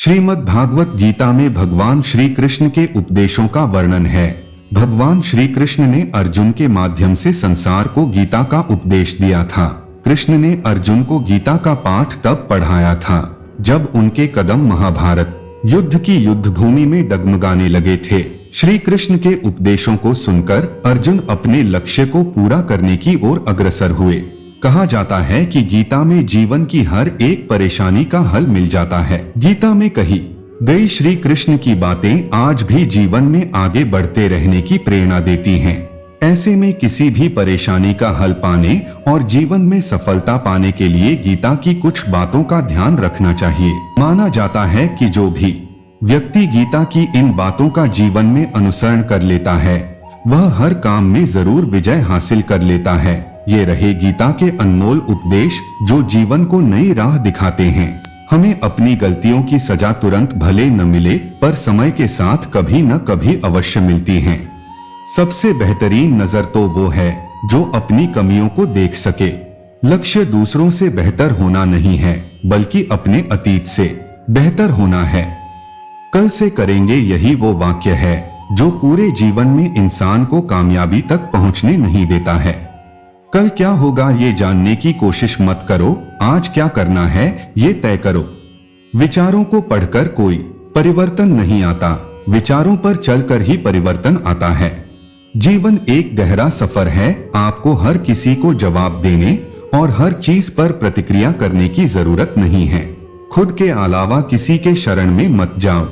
श्रीमद् भागवत गीता में भगवान श्री कृष्ण के उपदेशों का वर्णन है। भगवान श्री कृष्ण ने अर्जुन के माध्यम से संसार को गीता का उपदेश दिया था। कृष्ण ने अर्जुन को गीता का पाठ तब पढ़ाया था जब उनके कदम महाभारत युद्ध की युद्ध भूमि में डगमगाने लगे थे। श्री कृष्ण के उपदेशों को सुनकर अर्जुन अपने लक्ष्य को पूरा करने की ओर अग्रसर हुए। कहा जाता है कि गीता में जीवन की हर एक परेशानी का हल मिल जाता है। गीता में कही गई श्री कृष्ण की बातें आज भी जीवन में आगे बढ़ते रहने की प्रेरणा देती हैं। ऐसे में किसी भी परेशानी का हल पाने और जीवन में सफलता पाने के लिए गीता की कुछ बातों का ध्यान रखना चाहिए। माना जाता है कि जो भी व्यक्ति गीता की इन बातों का जीवन में अनुसरण कर लेता है वह हर काम में जरूर विजय हासिल कर लेता है। ये रहे गीता के अनमोल उपदेश जो जीवन को नई राह दिखाते हैं। हमें अपनी गलतियों की सजा तुरंत भले न मिले पर समय के साथ कभी न कभी अवश्य मिलती है। सबसे बेहतरीन नजर तो वो है जो अपनी कमियों को देख सके। लक्ष्य दूसरों से बेहतर होना नहीं है बल्कि अपने अतीत से बेहतर होना है। कल से करेंगे यही वो वाक्य है जो पूरे जीवन में इंसान को कामयाबी तक पहुंचने नहीं देता है। कल क्या होगा ये जानने की कोशिश मत करो, आज क्या करना है ये तय करो। विचारों को पढ़कर कोई परिवर्तन नहीं आता, विचारों पर चलकर ही परिवर्तन आता है। जीवन एक गहरा सफर है, आपको हर किसी को जवाब देने और हर चीज पर प्रतिक्रिया करने की जरूरत नहीं है। खुद के अलावा किसी के शरण में मत जाओ।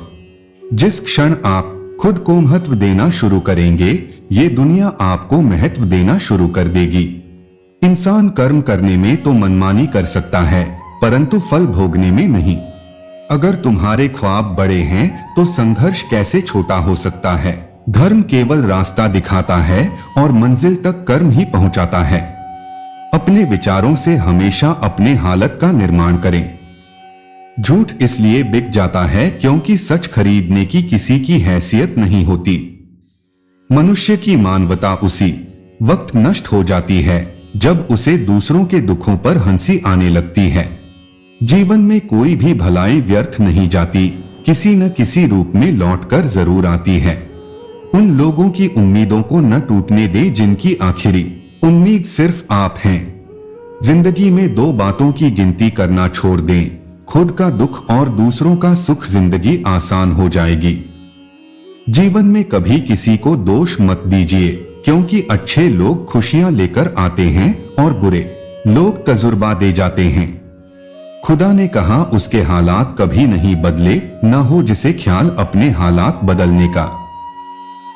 जिस क्षण आप खुद को महत्व देना शुरू करेंगे ये दुनिया आपको महत्व देना शुरू कर देगी। इंसान कर्म करने में तो मनमानी कर सकता है परंतु फल भोगने में नहीं। अगर तुम्हारे ख्वाब बड़े हैं तो संघर्ष कैसे छोटा हो सकता है। धर्म केवल रास्ता दिखाता है और मंजिल तक कर्म ही पहुंचाता है। अपने विचारों से हमेशा अपने हालत का निर्माण करें। झूठ इसलिए बिक जाता है क्योंकि सच खरीदने की किसी की हैसियत नहीं होती। मनुष्य की मानवता उसी वक्त नष्ट हो जाती है जब उसे दूसरों के दुखों पर हंसी आने लगती है। जीवन में कोई भी भलाई व्यर्थ नहीं जाती, किसी न किसी रूप में लौटकर जरूर आती है। उन लोगों की उम्मीदों को न टूटने दे जिनकी आखिरी उम्मीद सिर्फ आप हैं। जिंदगी में दो बातों की गिनती करना छोड़ दें, खुद का दुख और दूसरों का सुख, जिंदगी आसान हो जाएगी। जीवन में कभी किसी को दोष मत दीजिए क्योंकि अच्छे लोग खुशियां लेकर आते हैं और बुरे लोग तजुर्बा दे जाते हैं। खुदा ने कहा उसके हालात कभी नहीं बदले, न हो जिसे ख्याल अपने हालात बदलने का।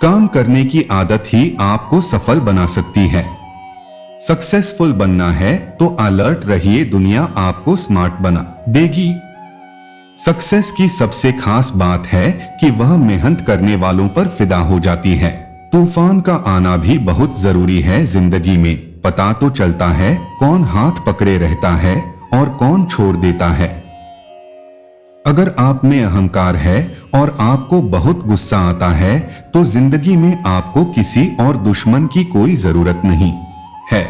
काम करने की आदत ही आपको सफल बना सकती है। सक्सेसफुल बनना है तो अलर्ट रहिए, दुनिया आपको स्मार्ट बना देगी। सक्सेस की सबसे खास बात है कि वह मेहनत करने वालों पर फिदा हो जाती है। तूफान का आना भी बहुत जरूरी है जिंदगी में। पता तो चलता है कौन हाथ पकड़े रहता है और कौन छोड़ देता है। अगर आप में अहंकार है और आपको बहुत गुस्सा आता है तो जिंदगी में आपको किसी और दुश्मन की कोई जरूरत नहीं है।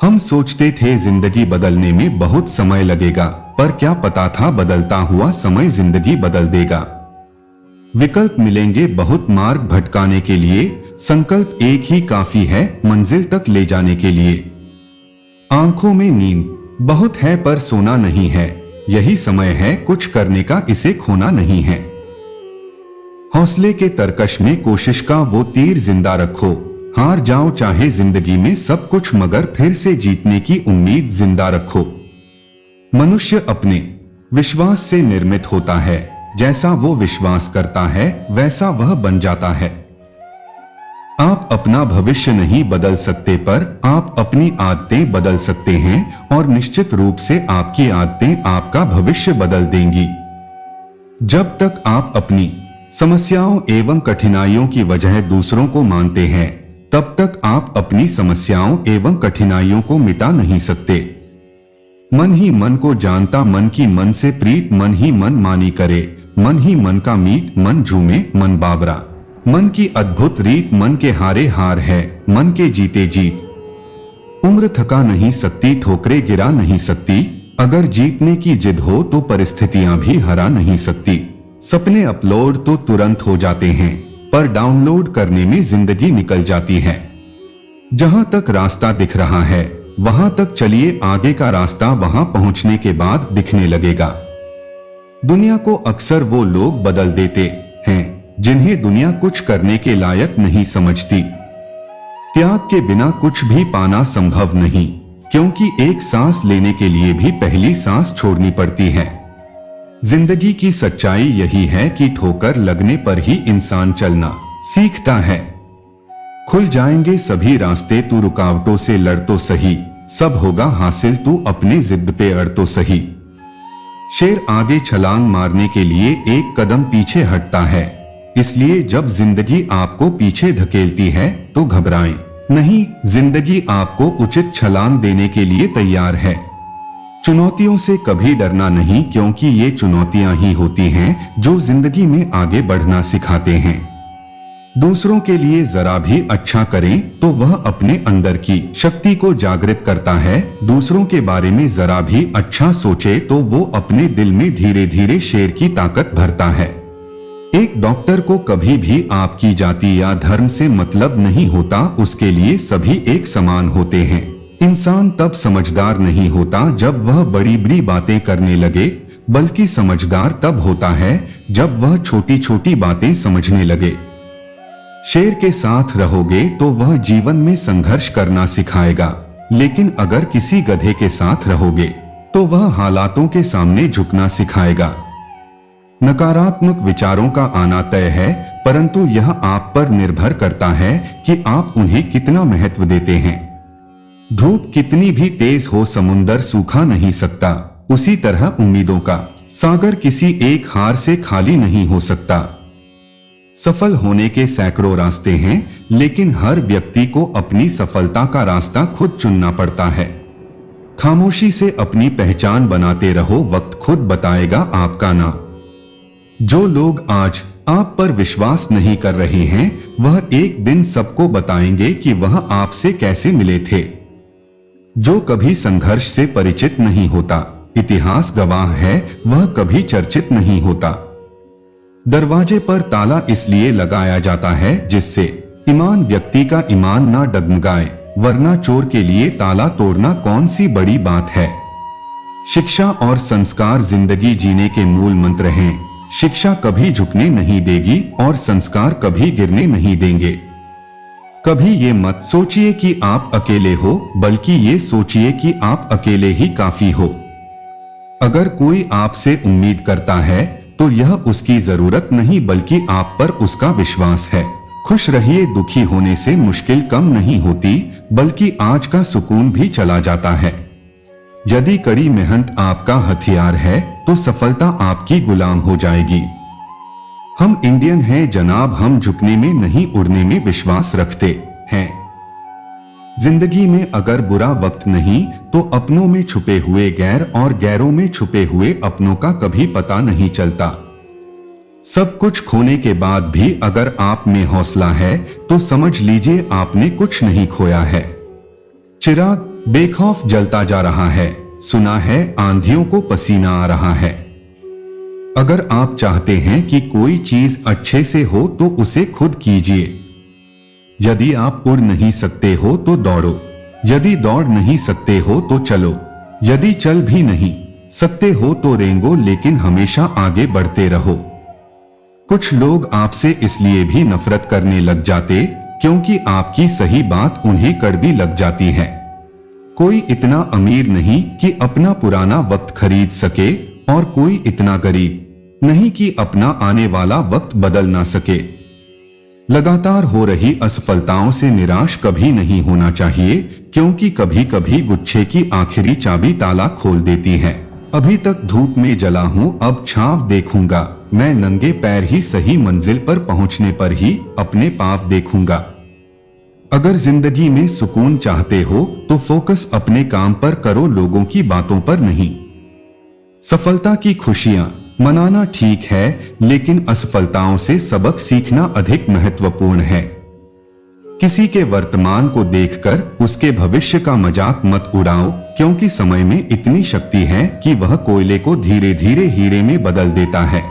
हम सोचते थे जिंदगी बदलने में बहुत समय लगेगा पर क्या पता था बदलता हुआ समय जिंदगी बदल देगा। विकल्प मिलेंगे बहुत मार्ग भटकाने के लिए, संकल्प एक ही काफी है मंजिल तक ले जाने के लिए। आंखों में नींद बहुत है पर सोना नहीं है, यही समय है कुछ करने का, इसे खोना नहीं है। हौसले के तरकश में कोशिश का वो तीर जिंदा रखो। हार जाओ चाहे जिंदगी में सब कुछ मगर फिर से जीतने की उम्मीद जिंदा रखो। मनुष्य अपने विश्वास से निर्मित होता है, जैसा वो विश्वास करता है वैसा वह बन जाता है। आप अपना भविष्य नहीं बदल सकते पर आप अपनी आदतें बदल सकते हैं और निश्चित रूप से आपकी आदतें आपका भविष्य बदल देंगी। जब तक आप अपनी समस्याओं एवं कठिनाइयों की वजह दूसरों को मानते हैं तब तक आप अपनी समस्याओं एवं कठिनाइयों को मिटा नहीं सकते। मन ही मन को जानता, मन की मन से प्रीत, मन ही मन मानी करे, मन ही मन का मीत, मन झूमे मन बाबरा। मन की अद्भुत रीत, मन के हारे हार है, मन के जीते जीत। उम्र थका नहीं सकती, ठोकरे गिरा नहीं सकती, अगर जीतने की जिद हो तो परिस्थितियां भी हरा नहीं सकती। सपने अपलोड तो तुरंत हो जाते हैं, पर डाउनलोड करने में जिंदगी निकल जाती है। जहां तक रास्ता दिख रहा है वहां तक चलिए, आगे का रास्ता वहां पहुंचने के बाद दिखने लगेगा। दुनिया को अक्सर वो लोग बदल देते हैं जिन्हें दुनिया कुछ करने के लायक नहीं समझती। त्याग के बिना कुछ भी पाना संभव नहीं, क्योंकि एक सांस लेने के लिए भी पहली सांस छोड़नी पड़ती है। जिंदगी की सच्चाई यही है कि ठोकर लगने पर ही इंसान चलना सीखता है। खुल जाएंगे सभी रास्ते, तू रुकावटों से लड़ तो सही, सब होगा हासिल, तू अपने जिद पे अड़ तो सही। शेर आगे छलांग मारने के लिए एक कदम पीछे हटता है, इसलिए जब जिंदगी आपको पीछे धकेलती है तो घबराएं नहीं, जिंदगी आपको उचित छलांग देने के लिए तैयार है। चुनौतियों से कभी डरना नहीं, क्योंकि ये चुनौतियां ही होती हैं जो जिंदगी में आगे बढ़ना सिखाते हैं। दूसरों के लिए जरा भी अच्छा करें तो वह अपने अंदर की शक्ति को जागृत करता है। दूसरों के बारे में जरा भी अच्छा सोचे तो वो अपने दिल में धीरे धीरे शेर की ताकत भरता है। एक डॉक्टर को कभी भी आपकी जाति या धर्म से मतलब नहीं होता, उसके लिए सभी एक समान होते हैं। इंसान तब समझदार नहीं होता जब वह बड़ी बड़ी बातें करने लगे, बल्कि समझदार तब होता है जब वह छोटी छोटी बातें समझने लगे। शेर के साथ रहोगे तो वह जीवन में संघर्ष करना सिखाएगा, लेकिन अगर किसी गधे के साथ रहोगे तो वह हालातों के सामने झुकना सिखाएगा। नकारात्मक विचारों का आना तय है, परंतु यह आप पर निर्भर करता है कि आप उन्हें कितना महत्व देते हैं। धूप कितनी भी तेज हो समुंदर सूखा नहीं सकता, उसी तरह उम्मीदों का सागर किसी एक हार से खाली नहीं हो सकता। सफल होने के सैकड़ों रास्ते हैं, लेकिन हर व्यक्ति को अपनी सफलता का रास्ता खुद चुनना पड़ता है। खामोशी से अपनी पहचान बनाते रहो, वक्त खुद बताएगा आपका नाम। जो लोग आज आप पर विश्वास नहीं कर रहे हैं, वह एक दिन सबको बताएंगे कि वह आपसे कैसे मिले थे। जो कभी संघर्ष से परिचित नहीं होता, इतिहास गवाह है, वह कभी चर्चित नहीं होता। दरवाजे पर ताला इसलिए लगाया जाता है जिससे ईमान व्यक्ति का ईमान ना डगमगाए, वरना चोर के लिए ताला तोड़ना कौन सी बड़ी बात है। शिक्षा और संस्कार जिंदगी जीने के मूल मंत्र हैं। शिक्षा कभी झुकने नहीं देगी और संस्कार कभी गिरने नहीं देंगे। कभी ये मत सोचिए कि आप अकेले हो, बल्कि ये सोचिए कि आप अकेले ही काफी हो। अगर कोई आपसे उम्मीद करता है तो यह उसकी जरूरत नहीं, बल्कि आप पर उसका विश्वास है। खुश रहिए, दुखी होने से मुश्किल कम नहीं होती, बल्कि आज का सुकून भी चला जाता है। यदि कड़ी मेहनत आपका हथियार है तो सफलता आपकी गुलाम हो जाएगी। हम इंडियन हैं जनाब, हम झुकने में नहीं उड़ने में विश्वास रखते हैं। जिंदगी में अगर बुरा वक्त नहीं तो अपनों में छुपे हुए गैर और गैरों में छुपे हुए अपनों का कभी पता नहीं चलता। सब कुछ खोने के बाद भी अगर आप में हौसला है तो समझ लीजिए आपने कुछ नहीं खोया है। चिराग बेखौफ जलता जा रहा है, सुना है आंधियों को पसीना आ रहा है। अगर आप चाहते हैं कि कोई चीज अच्छे से हो तो उसे खुद कीजिए। यदि आप उड़ नहीं सकते हो तो दौड़ो, यदि दौड़ नहीं सकते हो तो चलो, यदि चल भी नहीं सकते हो तो रेंगो, लेकिन हमेशा आगे बढ़ते रहो। कुछ लोग आपसे इसलिए भी नफरत करने लग जाते क्योंकि आपकी सही बात उन्हें कड़वी लग जाती है। कोई इतना अमीर नहीं कि अपना पुराना वक्त खरीद सके, और कोई इतना गरीब नहीं कि अपना आने वाला वक्त बदल ना सके। लगातार हो रही असफलताओं से निराश कभी नहीं होना चाहिए, क्योंकि कभी कभी गुच्छे की आखिरी चाबी ताला खोल देती है। अभी तक धूप में जला हूँ, अब छांव देखूंगा, मैं नंगे पैर ही सही, मंजिल पर पहुंचने पर ही अपने पांव देखूंगा। अगर जिंदगी में सुकून चाहते हो तो फोकस अपने काम पर करो, लोगों की बातों पर नहीं। सफलता की खुशियां मनाना ठीक है, लेकिन असफलताओं से सबक सीखना अधिक महत्वपूर्ण है। किसी के वर्तमान को देखकर उसके भविष्य का मजाक मत उड़ाओ, क्योंकि समय में इतनी शक्ति है कि वह कोयले को धीरे धीरे हीरे में बदल देता है।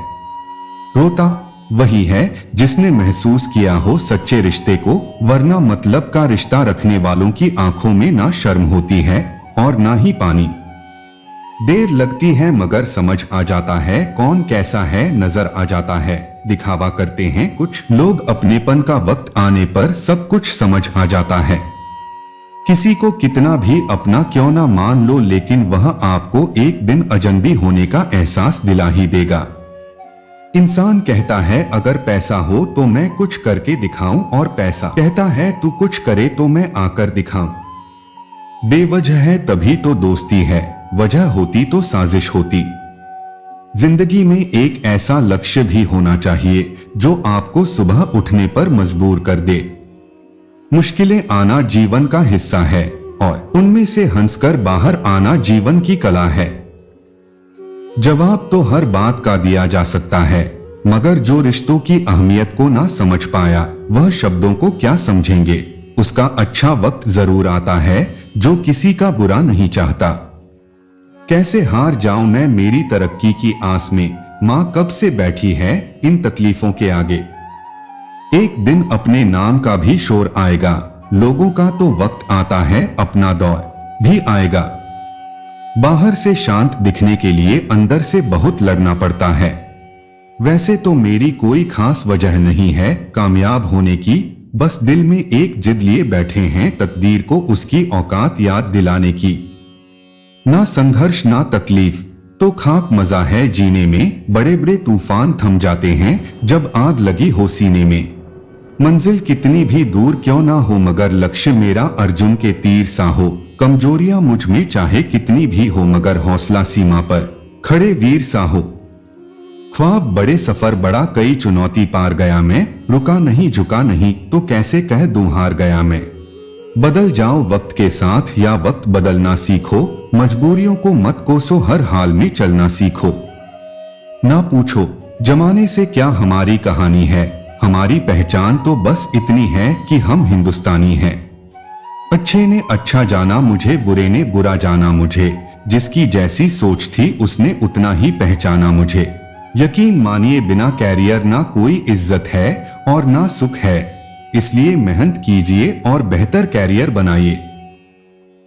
रोता वही है जिसने महसूस किया हो सच्चे रिश्ते को, वरना मतलब का रिश्ता रखने वालों की आंखों में ना शर्म होती है और ना ही पानी। देर लगती है मगर समझ आ जाता है कौन कैसा है, नजर आ जाता है। दिखावा करते हैं कुछ लोग, अपनेपन का वक्त आने पर सब कुछ समझ आ जाता है। किसी को कितना भी अपना क्यों ना मान लो, लेकिन वह आपको एक दिन अजनबी होने का एहसास दिला ही देगा। इंसान कहता है अगर पैसा हो तो मैं कुछ करके दिखाऊं, और पैसा कहता है तू कुछ करे तो मैं आकर दिखाऊं। बेवजह है तभी तो दोस्ती है, वजह होती तो साजिश होती। जिंदगी में एक ऐसा लक्ष्य भी होना चाहिए जो आपको सुबह उठने पर मजबूर कर दे। मुश्किलें आना जीवन का हिस्सा है और उनमें से हंसकर बाहर आना जीवन की कला है। जवाब तो हर बात का दिया जा सकता है, मगर जो रिश्तों की अहमियत को ना समझ पाया वह शब्दों को क्या समझेंगे। उसका अच्छा वक्त जरूर आता है जो किसी का बुरा नहीं चाहता। कैसे हार जाऊं मैं मेरी तरक्की की आस में, माँ कब से बैठी है इन तकलीफों के आगे। एक दिन अपने नाम का भी शोर आएगा, लोगों का तो वक्त आता है अपना दौर भी आएगा। बाहर से शांत दिखने के लिए अंदर से बहुत लड़ना पड़ता है। वैसे तो मेरी कोई खास वजह नहीं है कामयाब होने की, बस दिल में एक जिद लिए बैठे हैं तकदीर को उसकी औकात याद दिलाने की। ना संघर्ष ना तकलीफ तो खाक मजा है जीने में, बड़े बड़े तूफान थम जाते हैं जब आग लगी हो सीने में। मंजिल कितनी भी दूर क्यों ना हो मगर लक्ष्य मेरा अर्जुन के तीर सा हो। कमजोरियां मुझ में चाहे कितनी भी हो मगर हौसला सीमा पर खड़े वीर सा हो। ख्वाब बड़े सफर बड़ा कई चुनौती पार गया मैं, रुका नहीं झुका नहीं तो कैसे कह दूं हार गया मैं। बदल जाओ वक्त के साथ या वक्त बदलना सीखो, मजबूरियों को मत कोसो हर हाल में चलना सीखो। ना पूछो जमाने से क्या हमारी कहानी है, हमारी पहचान तो बस इतनी है कि हम हिंदुस्तानी हैं। अच्छे ने अच्छा जाना मुझे, बुरे ने बुरा जाना मुझे, जिसकी जैसी सोच थी उसने उतना ही पहचाना मुझे। यकीन मानिए बिना कैरियर ना कोई इज्जत है और ना सुख है, इसलिए मेहनत कीजिए और बेहतर कैरियर बनाइए।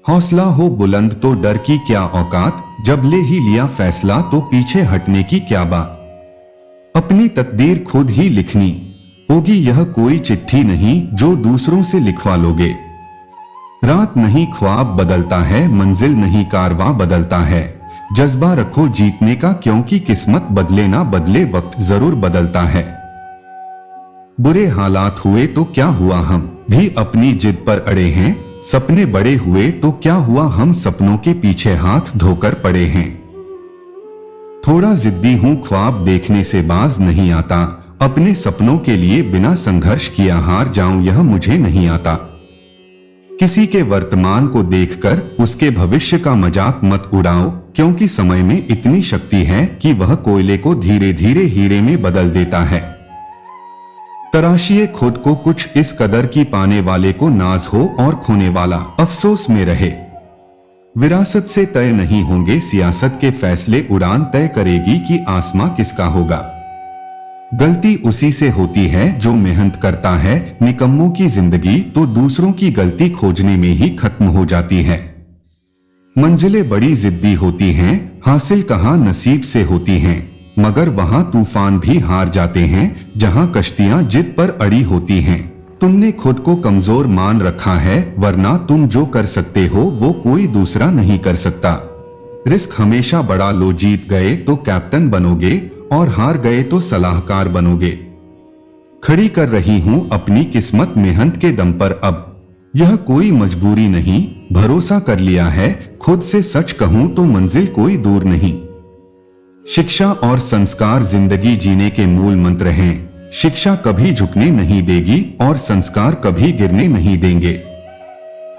हौसला हो बुलंद तो डर की क्या औकात, जब ले ही लिया फैसला तो पीछे हटने की क्या बात। अपनी तकदीर खुद ही लिखनी होगी, यह कोई चिट्ठी नहीं जो दूसरों से लिखवा लोगे। रात नहीं ख्वाब बदलता है, मंजिल नहीं कारवां बदलता है। जज्बा रखो जीतने का क्योंकि किस्मत बदले ना बदले वक्त जरूर बदलता है। बुरे हालात हुए तो क्या हुआ, हम भी अपनी जिद पर अड़े हैं। सपने बड़े हुए तो क्या हुआ, हम सपनों के पीछे हाथ धोकर पड़े हैं। थोड़ा जिद्दी हूं ख्वाब देखने से बाज नहीं आता, अपने सपनों के लिए बिना संघर्ष किया हार जाऊं यह मुझे नहीं आता। किसी के वर्तमान को देखकर उसके भविष्य का मजाक मत उड़ाओ, क्योंकि समय में इतनी शक्ति है कि वह कोयले को धीरे धीरे हीरे में बदल देता है। तराशिए खुद को कुछ इस कदर की पाने वाले को नाज हो और खोने वाला अफसोस में रहे। विरासत से तय नहीं होंगे सियासत के फैसले, उड़ान तय करेगी कि आसमां किसका होगा। गलती उसी से होती है जो मेहनत करता है, निकम्मों की जिंदगी तो दूसरों की गलती खोजने में ही खत्म हो जाती है। मंजिलें बड़ी जिद्दी होती हैं, हासिल कहाँ नसीब से होती हैं, मगर वहां तूफान भी हार जाते हैं जहां कश्तियां जिद पर अड़ी होती हैं। तुमने खुद को कमजोर मान रखा है, वरना तुम जो कर सकते हो वो कोई दूसरा नहीं कर सकता। रिस्क हमेशा बड़ा लो, जीत गए तो कैप्टन बनोगे और हार गए तो सलाहकार बनोगे। खड़ी कर रही हूं अपनी किस्मत मेहनत के दम पर, अब यह कोई मजबूरी नहीं, भरोसा कर लिया है खुद से। सच कहूं तो मंजिल कोई दूर नहीं। शिक्षा और संस्कार जिंदगी जीने के मूल मंत्र हैं। शिक्षा कभी झुकने नहीं देगी और संस्कार कभी गिरने नहीं देंगे।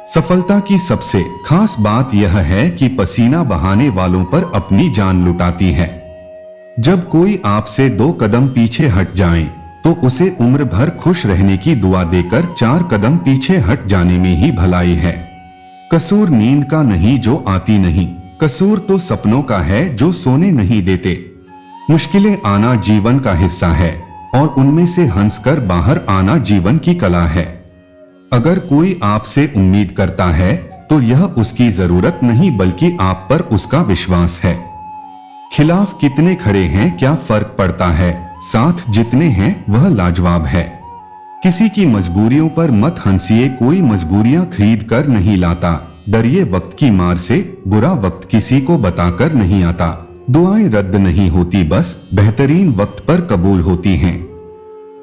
सफलता की सबसे खास बात यह है कि पसीना बहाने वालों पर अपनी जान लुटाती है। जब कोई आपसे 2 कदम पीछे हट जाए तो उसे उम्र भर खुश रहने की दुआ देकर 4 कदम पीछे हट जाने में ही भलाई है। कसूर नींद का नहीं जो आती नहीं, कसूर तो सपनों का है जो सोने नहीं देते। मुश्किलें आना जीवन का हिस्सा है और उनमें से हंसकर बाहर आना जीवन की कला है। अगर कोई आपसे उम्मीद करता है तो यह उसकी जरूरत नहीं बल्कि आप पर उसका विश्वास है। खिलाफ कितने खड़े हैं क्या फर्क पड़ता है, साथ जितने हैं वह लाजवाब है। किसी की मजबूरियों पर मत हंसिए, कोई मजबूरियां खरीद कर नहीं लाता। डरिए वक्त की मार से, बुरा वक्त किसी को बताकर नहीं आता। दुआएं रद्द नहीं होती, बस बेहतरीन वक्त पर कबूल होती हैं।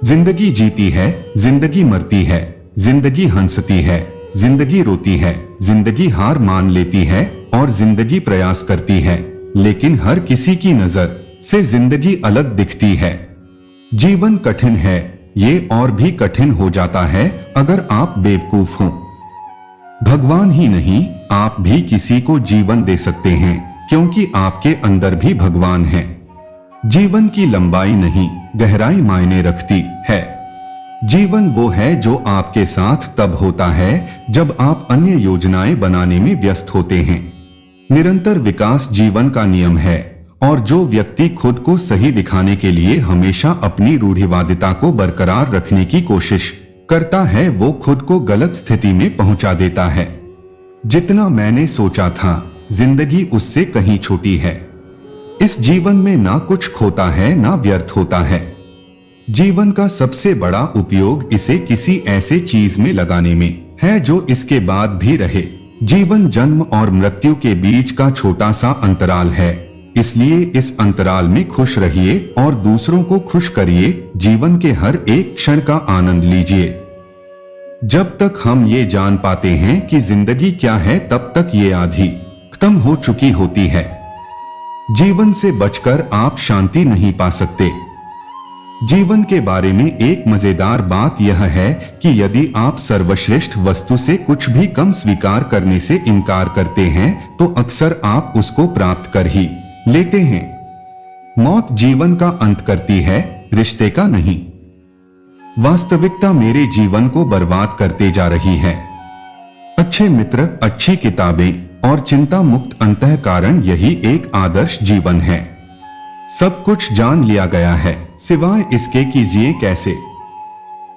जिंदगी जीती है, जिंदगी मरती है, जिंदगी हंसती है, जिंदगी रोती है, जिंदगी हार मान लेती है और जिंदगी प्रयास करती है, लेकिन हर किसी की नजर से जिंदगी अलग दिखती है। जीवन कठिन है, ये और भी कठिन हो जाता है अगर आप बेवकूफ हों। भगवान ही नहीं, आप भी किसी को जीवन दे सकते हैं क्योंकि आपके अंदर भी भगवान है। जीवन की लंबाई नहीं, गहराई मायने रखती है। जीवन वो है जो आपके साथ तब होता है जब आप अन्य योजनाएं बनाने में व्यस्त होते हैं। निरंतर विकास जीवन का नियम है और जो व्यक्ति खुद को सही दिखाने के लिए हमेशा अपनी रूढ़िवादिता को बरकरार रखने की कोशिश करता है वो खुद को गलत स्थिति में पहुंचा देता है। जितना मैंने सोचा था जिंदगी उससे कहीं छोटी है। इस जीवन में ना कुछ खोता है ना व्यर्थ होता है। जीवन का सबसे बड़ा उपयोग इसे किसी ऐसे चीज में लगाने में है जो इसके बाद भी रहे। जीवन जन्म और मृत्यु के बीच का छोटा सा अंतराल है, इसलिए इस अंतराल में खुश रहिए और दूसरों को खुश करिए। जीवन के हर एक क्षण का आनंद लीजिए। जब तक हम ये जान पाते हैं कि जिंदगी क्या है तब तक ये आधी खत्म हो चुकी होती है। जीवन से बचकर आप शांति नहीं पा सकते। जीवन के बारे में एक मजेदार बात यह है कि यदि आप सर्वश्रेष्ठ वस्तु से कुछ भी कम स्वीकार करने से इनकार करते हैं तो अक्सर आप उसको प्राप्त कर ही लेते हैं। मौत जीवन का अंत करती है, रिश्ते का नहीं। वास्तविकता मेरे जीवन को बर्बाद करते जा रही है। अच्छे मित्र, अच्छी किताबें और चिंता मुक्त अंतःकरण यही एक आदर्श जीवन है। सब कुछ जान लिया गया है, सिवाय इसके कि जिए कैसे।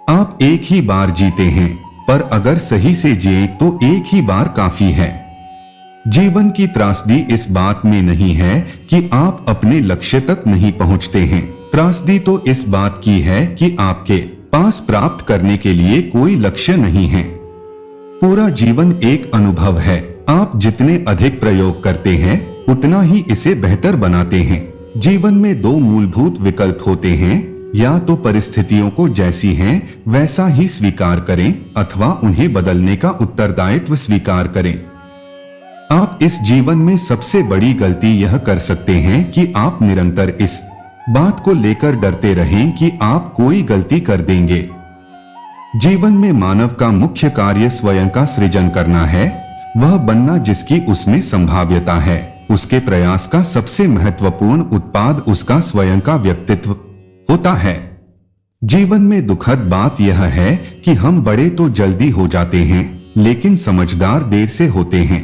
आप एक ही बार जीते हैं, पर अगर सही से जिए तो एक ही बार काफी है। जीवन की त्रासदी इस बात में नहीं है कि आप अपने लक्ष्य तक नहीं पहुंचते हैं। त्रासदी तो इस बात की है कि आपके पास प्राप्त करने के लिए कोई लक्ष्य नहीं है। पूरा जीवन एक अनुभव है। आप जितने अधिक प्रयोग करते हैं उतना ही इसे बेहतर बनाते हैं। जीवन में दो मूलभूत विकल्प होते हैं, या तो परिस्थितियों को जैसी हैं वैसा ही स्वीकार करें अथवा उन्हें बदलने का उत्तरदायित्व स्वीकार करें। आप इस जीवन में सबसे बड़ी गलती यह कर सकते हैं कि आप निरंतर इस बात को लेकर डरते रहें कि आप कोई गलती कर देंगे। जीवन में मानव का मुख्य कार्य स्वयं का सृजन करना है, वह बनना जिसकी उसमें संभाव्यता है। उसके प्रयास का सबसे महत्वपूर्ण उत्पाद उसका स्वयं का व्यक्तित्व होता है। जीवन में दुखद बात यह है कि हम बड़े तो जल्दी हो जाते हैं लेकिन समझदार देर से होते हैं।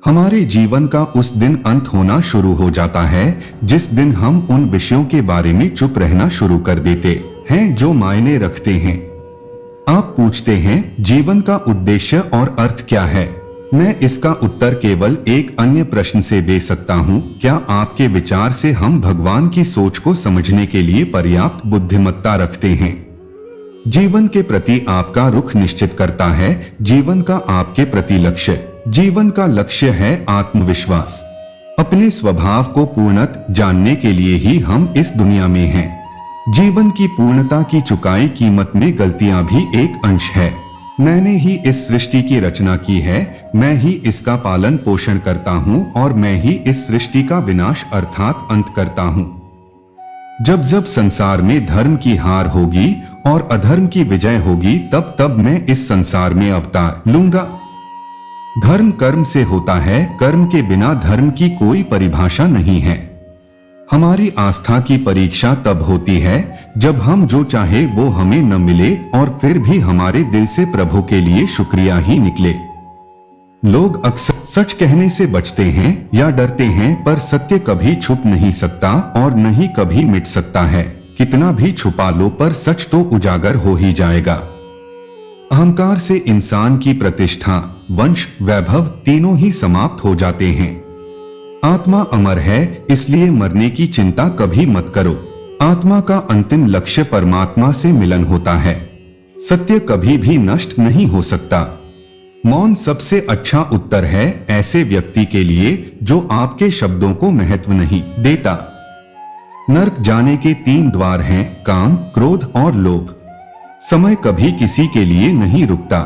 हमारे जीवन का उस दिन अंत होना शुरू हो जाता है जिस दिन हम उन विषयों के बारे में चुप रहना शुरू कर देते हैं जो मायने रखते हैं। आप पूछते हैं जीवन का उद्देश्य और अर्थ क्या है? मैं इसका उत्तर केवल एक अन्य प्रश्न से दे सकता हूं, क्या आपके विचार से हम भगवान की सोच को समझने के लिए पर्याप्त बुद्धिमत्ता रखते हैं? जीवन के प्रति आपका रुख निश्चित करता है जीवन का आपके प्रति लक्ष्य। जीवन का लक्ष्य है आत्मविश्वास। अपने स्वभाव को पूर्णतः जानने के लिए ही हम इस दुनिया में हैं। जीवन की पूर्णता की चुकाई कीमत में गलतियां भी एक अंश है। मैंने ही इस सृष्टि की रचना की है, मैं ही इसका पालन पोषण करता हूँ और मैं ही इस सृष्टि का विनाश अर्थात अंत करता हूँ। जब जब संसार में धर्म की हार होगी और अधर्म की विजय होगी तब तब मैं इस संसार में अवतार लूंगा। धर्म कर्म से होता है, कर्म के बिना धर्म की कोई परिभाषा नहीं है। हमारी आस्था की परीक्षा तब होती है जब हम जो चाहे वो हमें न मिले और फिर भी हमारे दिल से प्रभु के लिए शुक्रिया ही निकले। लोग अक्सर सच कहने से बचते हैं या डरते हैं, पर सत्य कभी छुप नहीं सकता और न ही कभी मिट सकता है। कितना भी छुपा लो पर सच तो उजागर हो ही जाएगा। अहंकार से इंसान की प्रतिष्ठा, वंश, वैभव तीनों ही समाप्त हो जाते हैं। आत्मा अमर है, इसलिए मरने की चिंता कभी मत करो। आत्मा का अंतिम लक्ष्य परमात्मा से मिलन होता है। सत्य कभी भी नष्ट नहीं हो सकता। मौन सबसे अच्छा उत्तर है ऐसे व्यक्ति के लिए जो आपके शब्दों को महत्व नहीं देता। नरक जाने के 3 द्वार हैं, काम, क्रोध और लोभ। समय कभी किसी के लिए नहीं रुकता।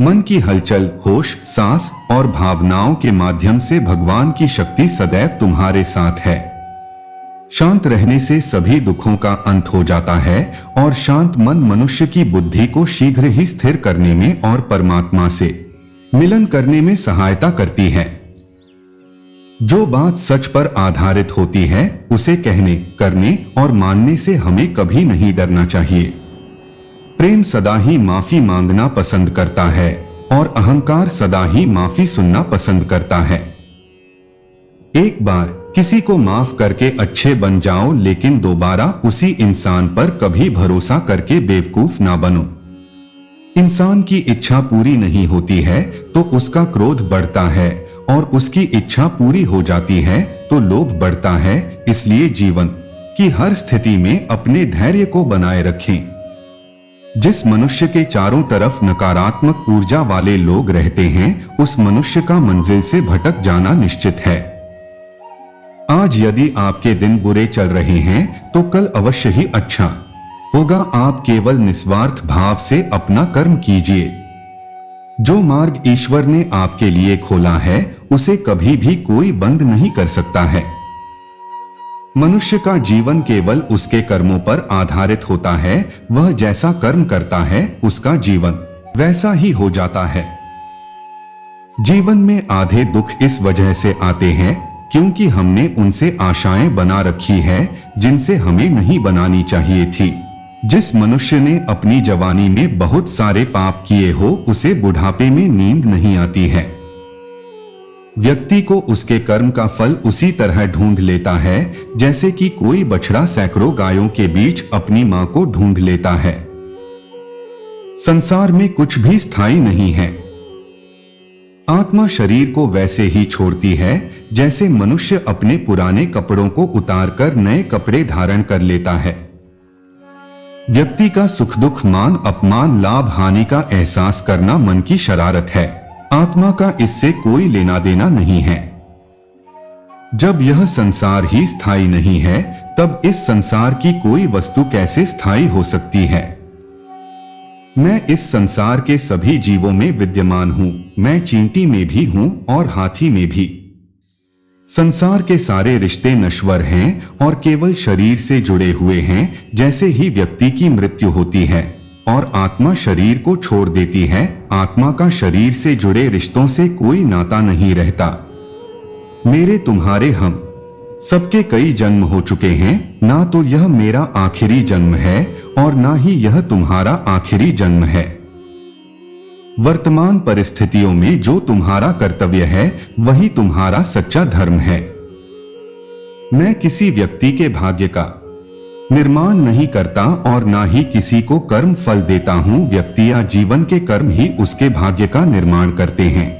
मन की हलचल, होश, सांस और भावनाओं के माध्यम से भगवान की शक्ति सदैव तुम्हारे साथ है। शांत रहने से सभी दुखों का अंत हो जाता है और शांत मन मनुष्य की बुद्धि को शीघ्र ही स्थिर करने में और परमात्मा से मिलन करने में सहायता करती है। जो बात सच पर आधारित होती है उसे कहने, करने और मानने से हमें कभी नहीं डरना चाहिए। प्रेम सदा ही माफी मांगना पसंद करता है और अहंकार सदा ही माफी सुनना पसंद करता है। एक बार किसी को माफ करके अच्छे बन जाओ, लेकिन दोबारा उसी इंसान पर कभी भरोसा करके बेवकूफ ना बनो। इंसान की इच्छा पूरी नहीं होती है तो उसका क्रोध बढ़ता है और उसकी इच्छा पूरी हो जाती है तो लोभ बढ़ता है। इसलिए जीवन की हर स्थिति में अपने धैर्य को बनाए रखें। जिस मनुष्य के चारों तरफ नकारात्मक ऊर्जा वाले लोग रहते हैं, उस मनुष्य का मंजिल से भटक जाना निश्चित है। आज यदि आपके दिन बुरे चल रहे हैं तो कल अवश्य ही अच्छा होगा। आप केवल निस्वार्थ भाव से अपना कर्म कीजिए। जो मार्ग ईश्वर ने आपके लिए खोला है उसे कभी भी कोई बंद नहीं कर सकता है। मनुष्य का जीवन केवल उसके कर्मों पर आधारित होता है। वह जैसा कर्म करता है उसका जीवन वैसा ही हो जाता है। जीवन में आधे दुख इस वजह से आते हैं क्योंकि हमने उनसे आशाएं बना रखी है जिनसे हमें नहीं बनानी चाहिए थी। जिस मनुष्य ने अपनी जवानी में बहुत सारे पाप किए हो उसे बुढ़ापे में नींद नहीं आती है। व्यक्ति को उसके कर्म का फल उसी तरह ढूंढ लेता है जैसे कि कोई बछड़ा सैकड़ों गायों के बीच अपनी मां को ढूंढ लेता है। संसार में कुछ भी स्थायी नहीं है। आत्मा शरीर को वैसे ही छोड़ती है जैसे मनुष्य अपने पुराने कपड़ों को उतारकर नए कपड़े धारण कर लेता है। व्यक्ति का सुख दुख, मान अपमान, लाभ हानि का एहसास करना मन की शरारत है। आत्मा का इससे कोई लेना देना नहीं है। जब यह संसार ही स्थायी नहीं है तब इस संसार की कोई वस्तु कैसे स्थायी हो सकती है। मैं इस संसार के सभी जीवों में विद्यमान हूं। मैं चींटी में भी हूं और हाथी में भी। संसार के सारे रिश्ते नश्वर हैं और केवल शरीर से जुड़े हुए हैं। जैसे ही व्यक्ति की मृत्यु होती है और आत्मा शरीर को छोड़ देती है, आत्मा का शरीर से जुड़े रिश्तों से कोई नाता नहीं रहता। मेरे तुम्हारे हम सबके कई जन्म हो चुके हैं। ना तो यह मेरा आखिरी जन्म है और ना ही यह तुम्हारा आखिरी जन्म है। वर्तमान परिस्थितियों में जो तुम्हारा कर्तव्य है वही तुम्हारा सच्चा धर्म है। मैं किसी व्यक्ति के भाग्य का निर्माण नहीं करता और ना ही किसी को कर्म फल देता हूं। व्यक्ति या जीवन के कर्म ही उसके भाग्य का निर्माण करते हैं।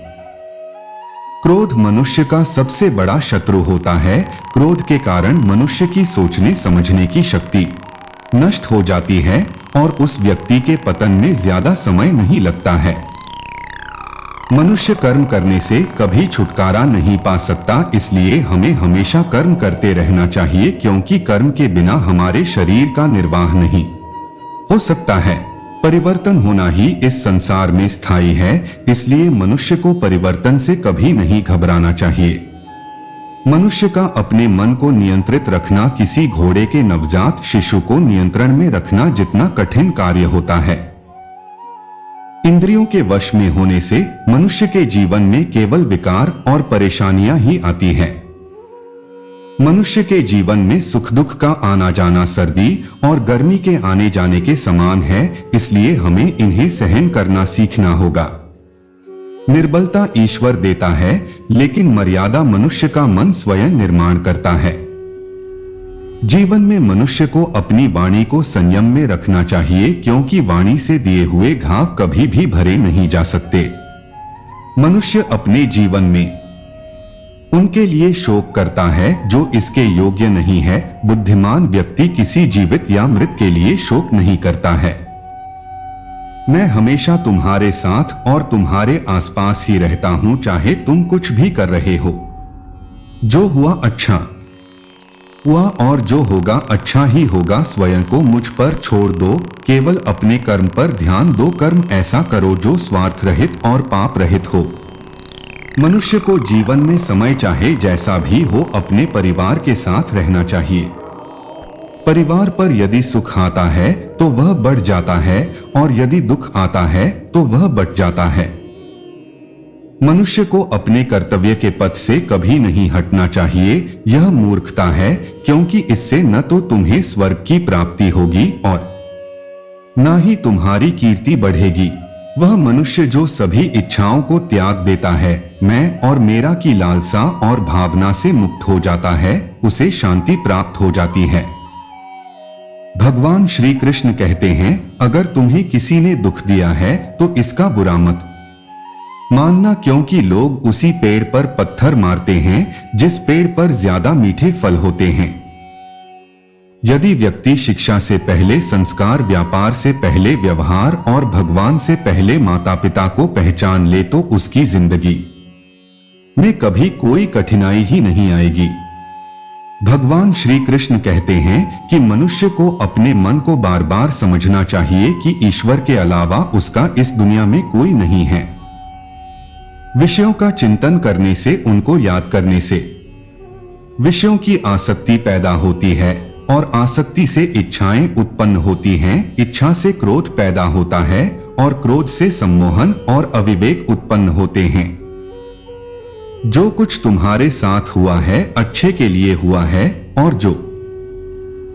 क्रोध मनुष्य का सबसे बड़ा शत्रु होता है। क्रोध के कारण मनुष्य की सोचने समझने की शक्ति नष्ट हो जाती है और उस व्यक्ति के पतन में ज्यादा समय नहीं लगता है। मनुष्य कर्म करने से कभी छुटकारा नहीं पा सकता, इसलिए हमें हमेशा कर्म करते रहना चाहिए क्योंकि कर्म के बिना हमारे शरीर का निर्वाह नहीं हो सकता है। परिवर्तन होना ही इस संसार में स्थायी है, इसलिए मनुष्य को परिवर्तन से कभी नहीं घबराना चाहिए। मनुष्य का अपने मन को नियंत्रित रखना किसी घोड़े के नवजात शिशु को नियंत्रण में रखना जितना कठिन कार्य होता है। इंद्रियों के वश में होने से मनुष्य के जीवन में केवल विकार और परेशानियां ही आती हैं। मनुष्य के जीवन में सुख दुख का आना जाना सर्दी और गर्मी के आने जाने के समान है, इसलिए हमें इन्हें सहन करना सीखना होगा। निर्बलता ईश्वर देता है, लेकिन मर्यादा मनुष्य का मन स्वयं निर्माण करता है। जीवन में मनुष्य को अपनी वाणी को संयम में रखना चाहिए, क्योंकि वाणी से दिए हुए घाव कभी भी भरे नहीं जा सकते। मनुष्य अपने जीवन में उनके लिए शोक करता है जो इसके योग्य नहीं है। बुद्धिमान व्यक्ति किसी जीवित या मृत के लिए शोक नहीं करता है। मैं हमेशा तुम्हारे साथ और तुम्हारे आसपास ही रहता हूं, चाहे तुम कुछ भी कर रहे हो। जो हुआ अच्छा हुआ और जो होगा अच्छा ही होगा। स्वयं को मुझ पर छोड़ दो, केवल अपने कर्म पर ध्यान दो। कर्म ऐसा करो जो स्वार्थ रहित और पाप रहित हो। मनुष्य को जीवन में समय चाहे जैसा भी हो अपने परिवार के साथ रहना चाहिए। परिवार पर यदि सुख आता है तो वह बढ़ जाता है, और यदि दुख आता है तो वह बट जाता है। मनुष्य को अपने कर्तव्य के पथ से कभी नहीं हटना चाहिए। यह मूर्खता है, क्योंकि इससे न तो तुम्हें स्वर्ग की प्राप्ति होगी और न ही तुम्हारी कीर्ति बढ़ेगी। वह मनुष्य जो सभी इच्छाओं को त्याग देता है, मैं और मेरा की लालसा और भावना से मुक्त हो जाता है, उसे शांति प्राप्त हो जाती है। भगवान श्री कृष्ण कहते हैं, अगर तुम्हें किसी ने दुख दिया है तो इसका बुरा मत मानना, क्योंकि लोग उसी पेड़ पर पत्थर मारते हैं जिस पेड़ पर ज्यादा मीठे फल होते हैं। यदि व्यक्ति शिक्षा से पहले संस्कार, व्यापार से पहले व्यवहार और भगवान से पहले माता पिता को पहचान ले तो उसकी जिंदगी में कभी कोई कठिनाई ही नहीं आएगी। भगवान श्री कृष्ण कहते हैं कि मनुष्य को अपने मन को बार बार समझना चाहिए कि ईश्वर के अलावा उसका इस दुनिया में कोई नहीं है। विषयों का चिंतन करने से, उनको याद करने से विषयों की आसक्ति पैदा होती है, और आसक्ति से इच्छाएं उत्पन्न होती हैं। इच्छा से क्रोध पैदा होता है, और क्रोध से सम्मोहन और अविवेक उत्पन्न होते हैं। जो कुछ तुम्हारे साथ हुआ है अच्छे के लिए हुआ है, और जो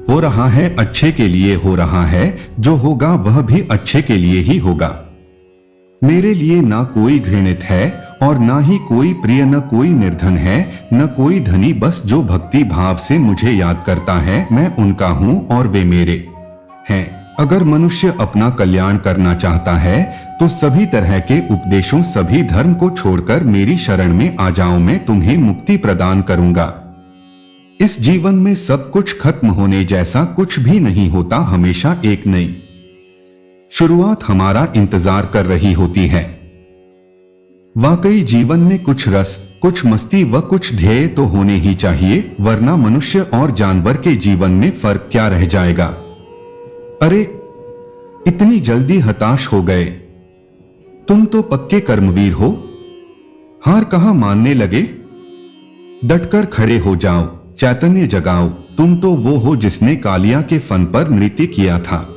हो रहा है अच्छे के लिए हो रहा है। जो होगा वह भी अच्छे के लिए ही होगा। मेरे लिए ना कोई घृणित है और ना ही कोई प्रिय, न कोई निर्धन है न कोई धनी। बस जो भक्ति भाव से मुझे याद करता है, मैं उनका हूं और वे मेरे हैं। अगर मनुष्य अपना कल्याण करना चाहता है तो सभी तरह के उपदेशों, सभी धर्म को छोड़कर मेरी शरण में आ जाओ, मैं तुम्हें मुक्ति प्रदान करूंगा। इस जीवन में सब कुछ खत्म होने जैसा कुछ भी नहीं होता, हमेशा एक नई शुरुआत हमारा इंतजार कर रही होती है। वाकई जीवन में कुछ रस, कुछ मस्ती व कुछ ध्येय तो होने ही चाहिए, वरना मनुष्य और जानवर के जीवन में फर्क क्या रह जाएगा। अरे इतनी जल्दी हताश हो गए? तुम तो पक्के कर्मवीर हो, हार कहां मानने लगे? डटकर खड़े हो जाओ, चैतन्य जगाओ। तुम तो वो हो जिसने कालिया के फन पर नृत्य किया था।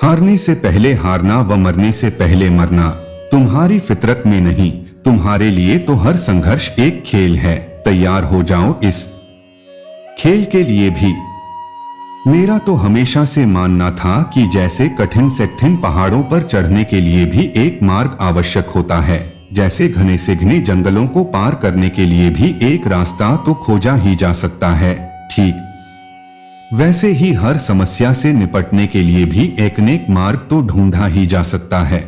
हारने से पहले हारना व मरने से पहले मरना तुम्हारी फितरत में नहीं। तुम्हारे लिए तो हर संघर्ष एक खेल है। तैयार हो जाओ इस खेल के लिए भी। मेरा तो हमेशा से मानना था कि जैसे कठिन से कठिन पहाड़ों पर चढ़ने के लिए भी एक मार्ग आवश्यक होता है, जैसे घने से घने जंगलों को पार करने के लिए भी एक रास्ता तो खोजा ही जा सकता है, ठीक वैसे ही हर समस्या से निपटने के लिए भी एक न एक मार्ग तो ढूंढा ही जा सकता है।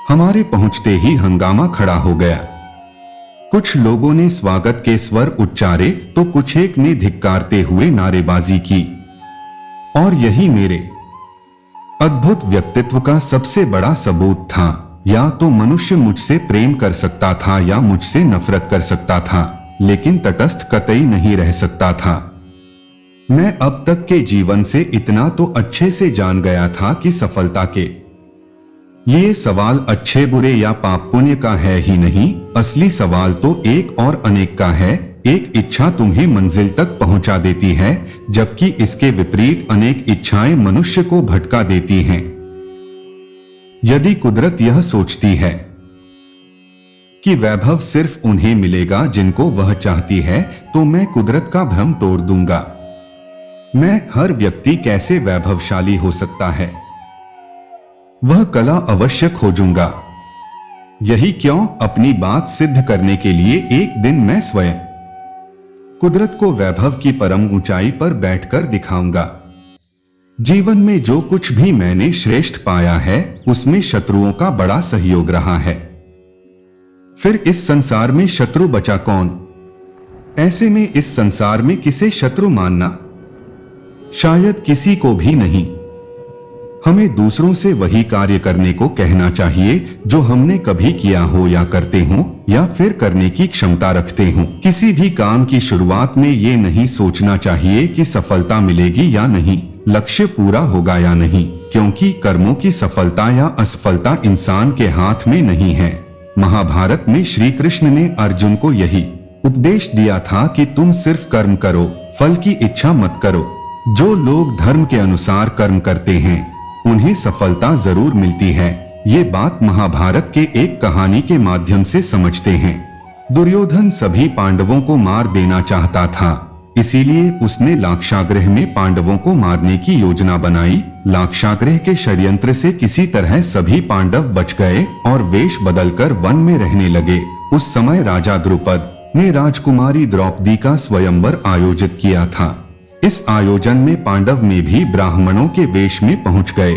हमारे पहुंचते ही हंगामा खड़ा हो गया। कुछ लोगों ने स्वागत के स्वर उच्चारे तो कुछ एक ने धिक्कारते हुए नारेबाजी की, और यही मेरे अद्भुत व्यक्तित्व का सबसे बड़ा सबूत था। या तो मनुष्य मुझसे प्रेम कर सकता था या मुझसे नफरत कर सकता था, लेकिन तटस्थ कतई नहीं रह सकता था। मैं अब तक के जीवन से इतना तो अच्छे से जान गया था कि सफलता के ये सवाल अच्छे बुरे या पाप पुण्य का है ही नहीं। असली सवाल तो एक और अनेक का है। एक इच्छा तुम्हें मंजिल तक पहुंचा देती है, जबकि इसके विपरीत अनेक इच्छाएं मनुष्य को भटका देती हैं। यदि कुदरत यह सोचती है कि वैभव सिर्फ उन्हें मिलेगा जिनको वह चाहती है, तो मैं कुदरत का भ्रम तोड़ दूंगा। मैं हर व्यक्ति कैसे वैभवशाली हो सकता है, वह कला अवश्य खोजूंगा। यही क्यों, अपनी बात सिद्ध करने के लिए एक दिन मैं स्वयं कुदरत को वैभव की परम ऊंचाई पर बैठकर दिखाऊंगा। जीवन में जो कुछ भी मैंने श्रेष्ठ पाया है उसमें शत्रुओं का बड़ा सहयोग रहा है। फिर इस संसार में शत्रु बचा कौन? ऐसे में इस संसार में किसे शत्रु मानना? शायद किसी को भी नहीं। हमें दूसरों से वही कार्य करने को कहना चाहिए जो हमने कभी किया हो या करते हो या फिर करने की क्षमता रखते हो। किसी भी काम की शुरुआत में ये नहीं सोचना चाहिए कि सफलता मिलेगी या नहीं, लक्ष्य पूरा होगा या नहीं, क्योंकि कर्मों की सफलता या असफलता इंसान के हाथ में नहीं है। महाभारत में श्री कृष्ण ने अर्जुन को यही उपदेश दिया था कि तुम सिर्फ कर्म करो, फल की इच्छा मत करो। जो लोग धर्म के अनुसार कर्म करते हैं उन्हें सफलता जरूर मिलती है। ये बात महाभारत के एक कहानी के माध्यम से समझते हैं। दुर्योधन सभी पांडवों को मार देना चाहता था, इसीलिए उसने लाक्षागृह में पांडवों को मारने की योजना बनाई। लाक्षागृह के षड्यंत्र से किसी तरह सभी पांडव बच गए और वेश बदलकर वन में रहने लगे। उस समय राजा द्रुपद ने राजकुमारी द्रौपदी का स्वयंवर आयोजित किया था। इस आयोजन में पांडव में भी ब्राह्मणों के वेश में पहुंच गए।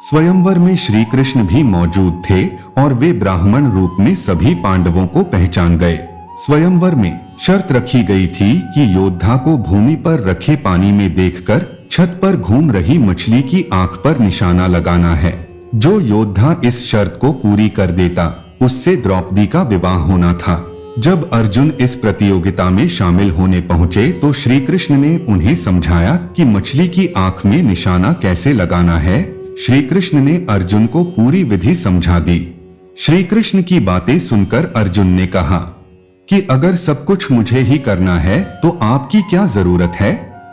स्वयंवर में श्री कृष्ण भी मौजूद थे और वे ब्राह्मण रूप में सभी पांडवों को पहचान गए। स्वयंवर में शर्त रखी गई थी कि योद्धा को भूमि पर रखे पानी में देखकर छत पर घूम रही मछली की आंख पर निशाना लगाना है। जो योद्धा इस शर्त को पूरी कर देता उससे द्रौपदी का विवाह होना था। जब अर्जुन इस प्रतियोगिता में शामिल होने पहुंचे तो श्री कृष्ण ने उन्हें समझाया कि मछली की आंख में निशाना कैसे लगाना है। श्री कृष्ण ने अर्जुन को पूरी विधि समझा दी। श्री कृष्ण की बातें सुनकर अर्जुन ने कहा कि अगर सब कुछ मुझे ही करना है तो आपकी क्या जरूरत है?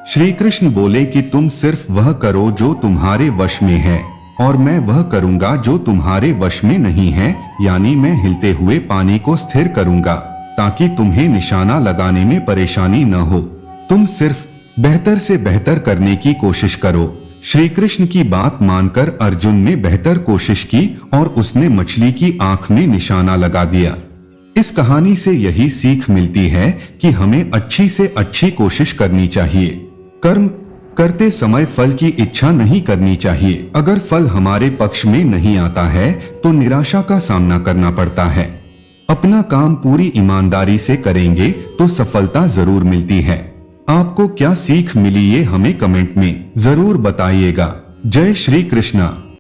श्री कृष्ण बोले कि तुम सिर्फ वह करो जो तुम्हारे वश में है और मैं वह करूंगा जो तुम्हारे वश में नहीं है, यानी मैं हिलते हुए पानी को स्थिर करूंगा ताकि तुम्हें निशाना लगाने में परेशानी न हो। तुम सिर्फ बेहतर से बेहतर करने की कोशिश करो। श्री कृष्ण की बात मानकर अर्जुन ने बेहतर कोशिश की और उसने मछली की आंख में निशाना लगा दिया। इस कहानी से यही सीख मिलती है कि हमें अच्छी से अच्छी कोशिश करनी चाहिए। कर्म करते समय फल की इच्छा नहीं करनी चाहिए। अगर फल हमारे पक्ष में नहीं आता है तो निराशा का सामना करना पड़ता है। अपना काम पूरी ईमानदारी से करेंगे तो सफलता जरूर मिलती है। आपको क्या सीख मिली ये हमें कमेंट में जरूर बताइएगा। जय श्री कृष्णा।